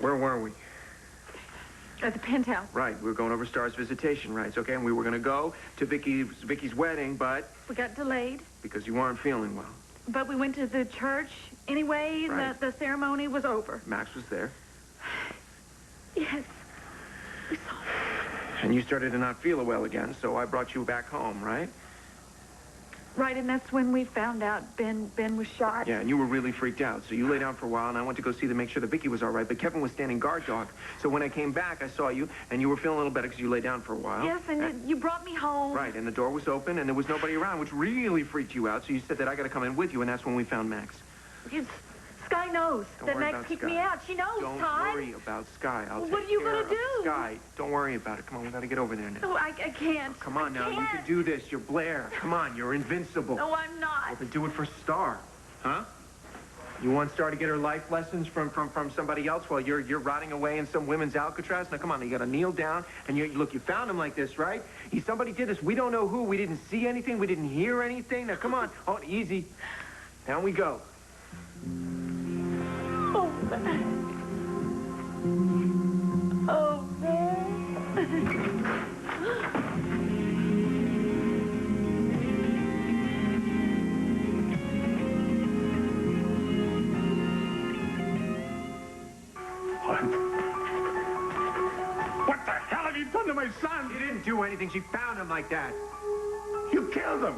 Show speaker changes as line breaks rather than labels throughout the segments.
Where were we?
At the penthouse.
Right, we were going over Star's visitation rights, okay? And we were going to go to Vicky's wedding, but...
We got delayed.
Because you weren't feeling well.
But we went to the church anyway.
Right.
The ceremony was over.
Max was there.
Yes. We saw him.
And you started to not feel well again, so I brought you back home, right?
Right, and that's when we found out Ben was shot.
Yeah, and you were really freaked out. So you lay down for a while, and I went to go see to make sure that Vicky was all right. But Kevin was standing guard dog. So when I came back, I saw you, and you were feeling a little better because you lay down for a while.
Yes, and you brought me home.
Right, and the door was open, and there was nobody around, which really freaked you out. So you said that I got to come in with you, and that's when we found Max.
Sky knows that Max kicked me out. She knows,
Todd. Don't worry about Sky. I'll take care of Sky.
What are you going to do?
Sky, don't worry about it. Come on, we got to get over there now.
No, I can't.
Oh, come on now, you can do this. You're Blair. Come on, you're invincible.
No, I'm not.
Well, then do it for Star, huh? You want Star to get her life lessons from somebody else while you're rotting away in some women's Alcatraz? Now, come on, you got to kneel down, and look, you found him like this, right? Somebody did this. We don't know who. We didn't see anything. We didn't hear anything. Now, come on. Oh, easy. Down we go.
Oh, man. Oh, man.
What the hell have you done to my son?
You didn't do anything. She found him like that.
You killed him.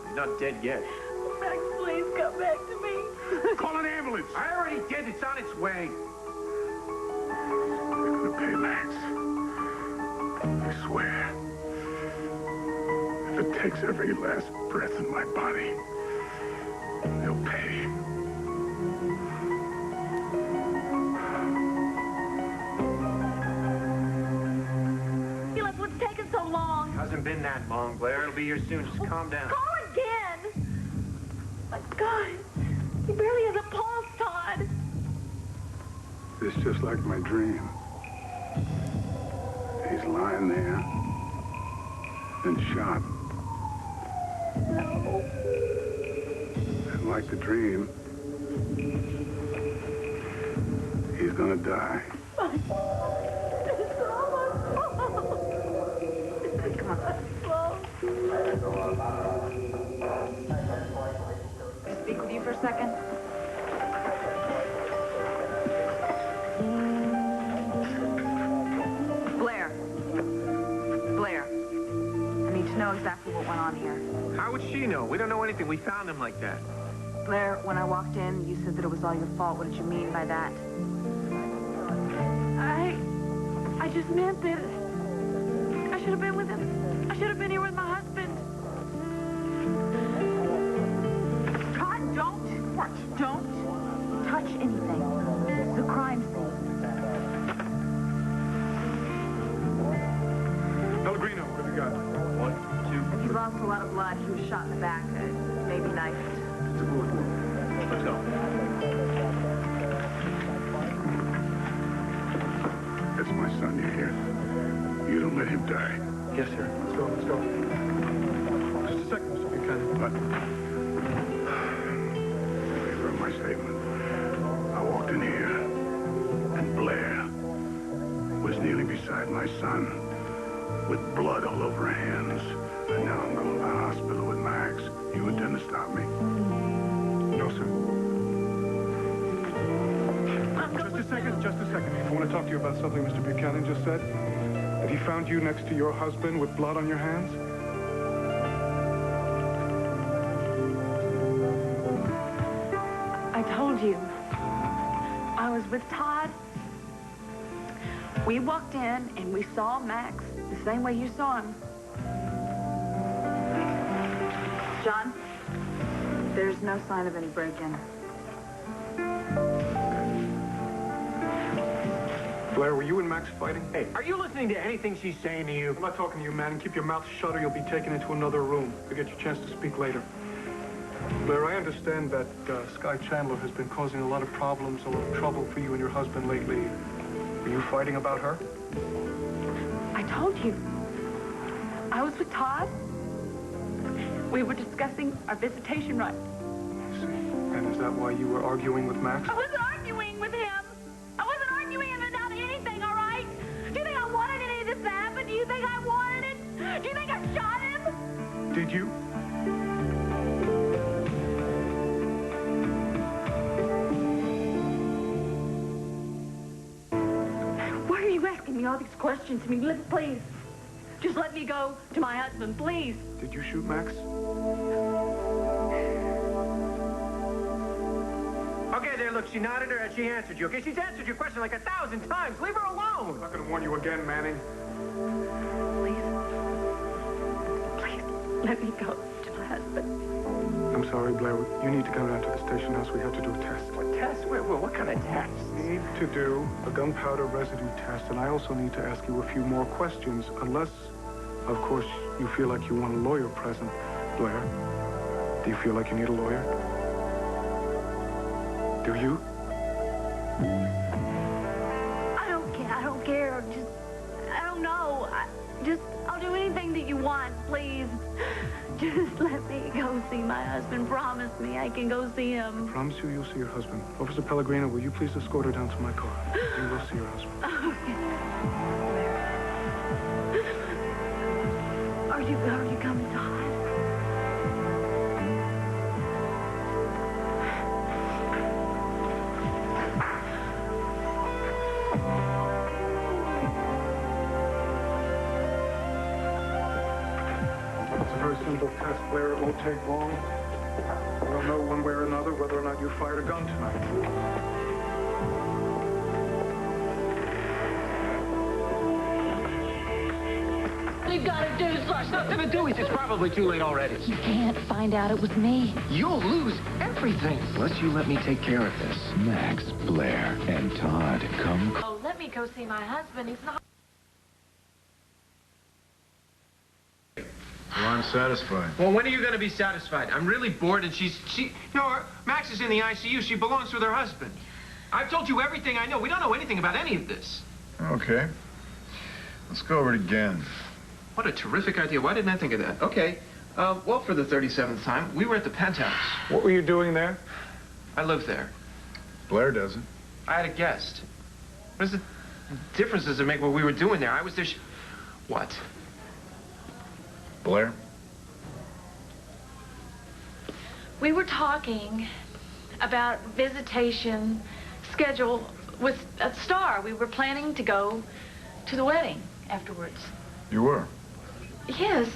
He's not dead yet.
Max, please come back to me.
Call an ambulance.
I already did. It's on its way.
They're gonna pay Max. I swear. If it takes every last breath in my body, they'll pay.
Felix, what's taking so long?
It hasn't been that long, Blair. It'll be here soon. Just calm down.
Call again. My God. He barely has a pulse, Todd.
It's just like my dream. He's lying there and shot.
No.
And like the dream, he's gonna die.
Come on. Can I speak with you for a second? Blair. Blair. I need to know exactly what went on here.
How would she know? We don't know anything. We found him like that.
Blair, when I walked in, you said that it was all your fault. What did you mean by that? I just meant that I should have been with him. I should have been here with my husband. Todd, don't. What? Don't touch anything. This is a crime scene.
Pellegrino, what have you got?
1, 2.
He lost a lot of blood. He was shot in the back. Maybe knifed.
It's a bullet wound. Let's go. That's my son, you hear? You don't let him die.
Yes, sir.
Let's go, let's go. Just a second, Mr. Buchanan. What? Favor of my statement. I walked in here, and Blair was kneeling beside my son with blood all over her hands. And now I'm going to the hospital with Max. You intend to stop me? No, sir. Just a second. I want to talk to you about something Mr. Buchanan just said. That he found you next to your husband with blood on your hands?
I told you. I was with Todd. We walked in and we saw Max the same way you saw him. John, there's no sign of any break-in.
Blair, were you and Max fighting?
Hey, are you listening to anything she's saying to you?
I'm not talking to you, man. And keep your mouth shut or you'll be taken into another room. You'll get your chance to speak later. Blair, I understand that Sky Chandler has been causing a lot of problems, a lot of trouble for you and your husband lately. Are you fighting about her?
I told you. I was with Todd. We were discussing our visitation rights.
I see. And is that why you were arguing with Max?
I wasn't arguing with him. I wasn't arguing in the
Did you?
Why are you asking me all these questions? Please. Just let me go to my husband, please.
Did you shoot Max?
Okay, there, look, she nodded her head. She answered you, okay? She's answered your question like 1,000 times. Leave her alone.
I'm not going to warn you again, Manning.
Please, let me go to my husband.
I'm sorry, Blair. You need to come down to the station house. We have to do a test.
What test? What kind of test?
Need to do a gunpowder residue test, and I also need to ask you a few more questions, unless, of course, you feel like you want a lawyer present. Blair, do you feel like you need a lawyer? Do you?
I don't care. I don't know. I'll do anything that you want, please. Just let me go see my husband. Promise me I can go see him.
I promise you you'll see your husband. Officer Pellegrino, will you please escort her down to my car? You will see your husband.
Okay. Are you coming, Todd?
It's a very simple test, Blair. It won't take long. We'll know one way or another whether or not you fired a gun tonight.
You gotta do something.
Nothing to do. It's probably too late already.
You can't find out it was me.
You'll lose everything unless you let me take care of this.
Max, Blair, and Todd come.
Oh, let me go see my husband. He's not...
Well, I'm satisfied.
Well, when are you going to be satisfied? I'm really bored, and she, Max is in the ICU. She belongs with her husband. I've told you everything I know. We don't know anything about any of this.
Okay. Let's go over it again.
What a terrific idea. Why didn't I think of that? Okay. Well, for the 37th time, we were at the penthouse.
What were you doing there?
I live there.
Blair doesn't.
I had a guest. What difference does it make what we were doing there? I was there. What?
Blair?
We were talking about visitation schedule with a star. We were planning to go to the wedding afterwards.
You were?
Yes.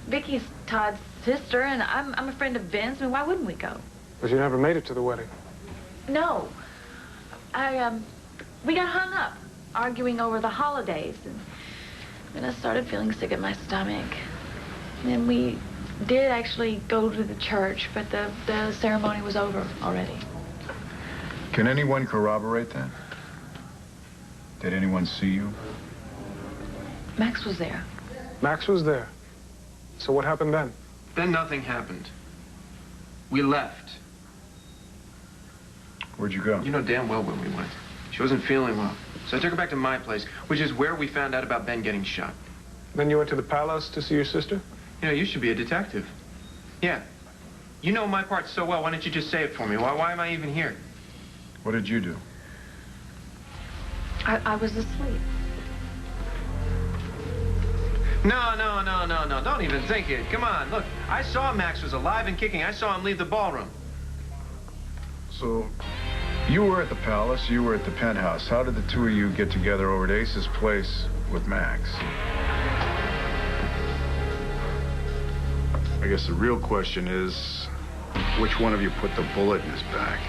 Vicky's Todd's sister, and I'm a friend of Ben's. I mean, why wouldn't we go?
But you never made it to the wedding.
No. We got hung up arguing over the holidays, and then I started feeling sick at my stomach. And we did actually go to the church, but the ceremony was over already.
Can anyone corroborate that? Did anyone see you?
Max was there.
Max was there. So what happened then?
Then nothing happened. We left.
Where'd you go?
You know damn well where we went. She wasn't feeling well. So I took her back to my place, which is where we found out about Ben getting shot.
Then you went to the palace to see your sister?
You know, you should be a detective. Yeah. You know my part so well. Why don't you just say it for me? Why am I even here?
What did you do?
I was asleep.
No. Don't even think it. Come on, look. I saw Max was alive and kicking. I saw him leave the ballroom.
So, you were at the palace, you were at the penthouse. How did the two of you get together over at Ace's place with Max? I guess the real question is, which one of you put the bullet in his back?